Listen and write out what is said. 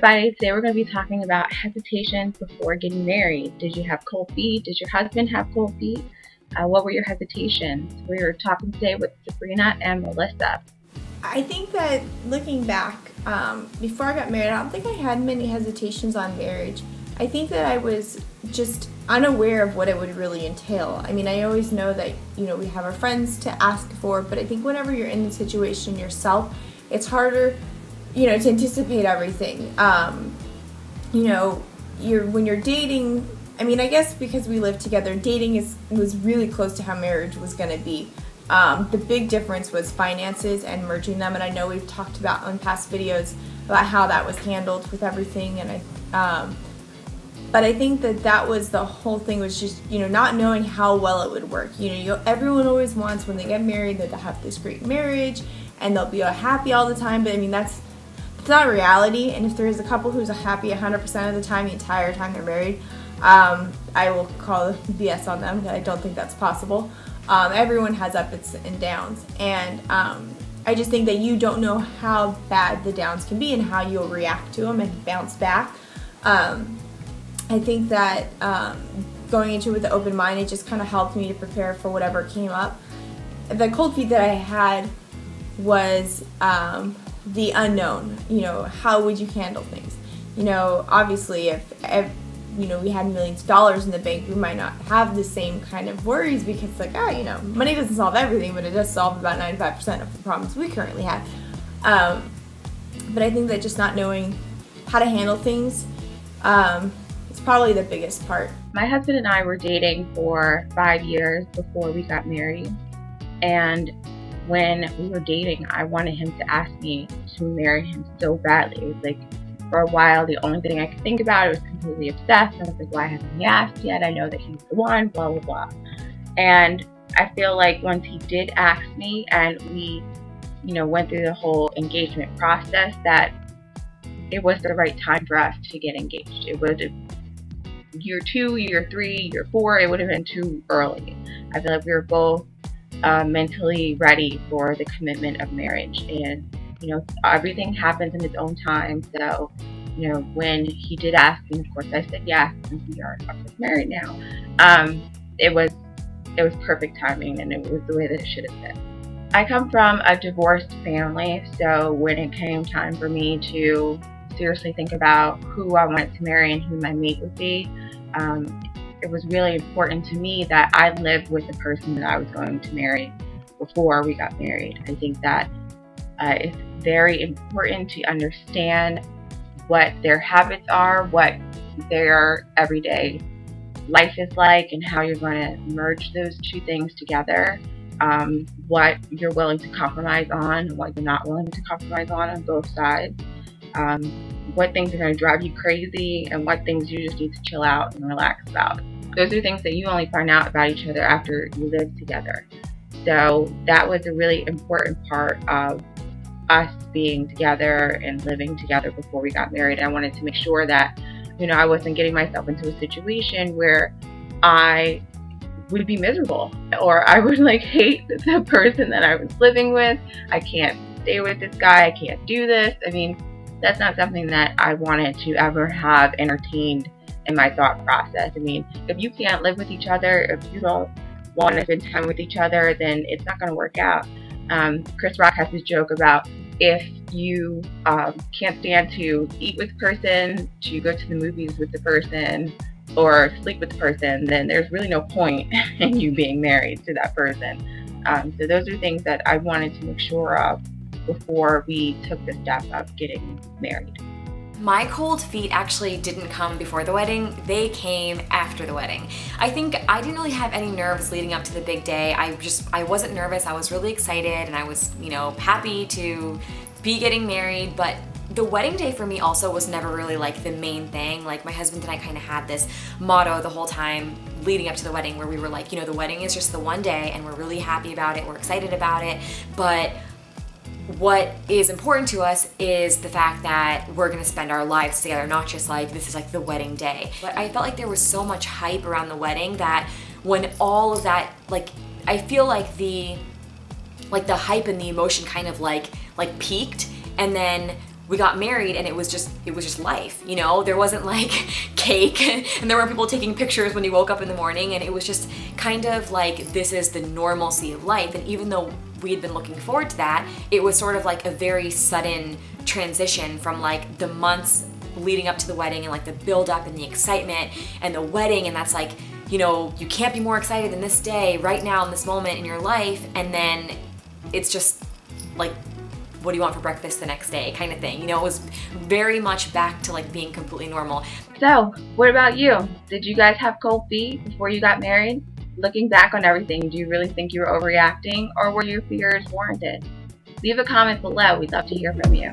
everybody. Today we're going to be talking about hesitations before getting married. Did you have cold feet? Did your husband have cold feet? What were your hesitations? We're talking today with Sabrina and Melissa. I think that looking back, before I got married, I don't think I had many hesitations on marriage. I think that I was just unaware of what it would really entail. I mean, I always know that, we have our friends to ask for, but I think whenever you're in the situation yourself, it's harder, to anticipate everything. When you're dating, I mean, I guess because we live together, dating was really close to how marriage was going to be. The big difference was finances and merging them, and I know we've talked about on past videos about how that was handled with everything, and but I think that was the whole thing, was just, not knowing how well it would work. Everyone always wants, when they get married, that they'll have this great marriage and they'll be happy all the time, but I mean, that's not reality. And if there is a couple who's happy 100% of the time, the entire time they're married, I will call BS on them. I don't think that's possible. Everyone has ups and downs, and I just think that you don't know how bad the downs can be and how you'll react to them and bounce back. I think that going into it with an open mind, it just kind of helped me to prepare for whatever came up. The cold feet that I had was the unknown. How would you handle things? Obviously, if we had millions of dollars in the bank, we might not have the same kind of worries, because money doesn't solve everything, but it does solve about 95% of the problems we currently have. But I think that just not knowing how to handle things, it's probably the biggest part. My husband and I were dating for 5 years before we got married, and when we were dating, I wanted him to ask me to marry him so badly. It was like, for a while, the only thing I could think about, I was completely obsessed. I was like, why hasn't he asked yet? I know that he's the one, blah, blah, blah. And I feel like once he did ask me and we, went through the whole engagement process, that it was the right time for us to get engaged. It was year 2, year 3, year 4, it would have been too early. I feel like we were both mentally ready for the commitment of marriage, and everything happens in its own time. So when he did ask me, of course I said yes, and we are married now. It was perfect timing, and it was the way that it should have been. I come from a divorced family, so when it came time for me to seriously think about who I wanted to marry and who my mate would be, it was really important to me that I lived with the person that I was going to marry before we got married. I think that it's very important to understand what their habits are, what their everyday life is like, and how you're going to merge those two things together. What you're willing to compromise on and what you're not willing to compromise on both sides. What things are going to drive you crazy and what things you just need to chill out and relax about. Those are things that you only find out about each other after you live together. So that was a really important part of us being together and living together before we got married. I wanted to make sure that, I wasn't getting myself into a situation where I would be miserable, or I would hate the person that I was living with. I can't stay with this guy. I can't do this. I mean, that's not something that I wanted to ever have entertained in my thought process. I mean, if you can't live with each other, if you don't want to spend time with each other, then it's not going to work out. Chris Rock has this joke about, if you can't stand to eat with the person, to go to the movies with the person, or sleep with the person, then there's really no point in you being married to that person. So those are things that I wanted to make sure of before we took the step of getting married. My cold feet actually didn't come before the wedding, they came after the wedding. I think I didn't really have any nerves leading up to the big day. I wasn't nervous, I was really excited, and I was, happy to be getting married, but the wedding day for me also was never really the main thing. My husband and I kind of had this motto the whole time leading up to the wedding, where we were like, the wedding is just the one day and we're really happy about it, we're excited about it, but what is important to us is the fact that we're gonna spend our lives together, not just this is the wedding day. But I felt like there was so much hype around the wedding that when all of that, I feel like the hype and the emotion kind of peaked, and then we got married and it was just life, you know? There wasn't like cake and there were people taking pictures when you woke up in the morning, and it was just kind of like, this is the normalcy of life. And even though we had been looking forward to that, it was sort of like a very sudden transition from like the months leading up to the wedding and like the build up and the excitement and the wedding, and that's like, you know, you can't be more excited than this day right now in this moment in your life, and then it's just like, what do you want for breakfast the next day kind of thing. You know, it was very much back to like being completely normal. So, what about you? Did you guys have cold feet before you got married? Looking back on everything, do you really think you were overreacting, or were your fears warranted? Leave a comment below. We'd love to hear from you.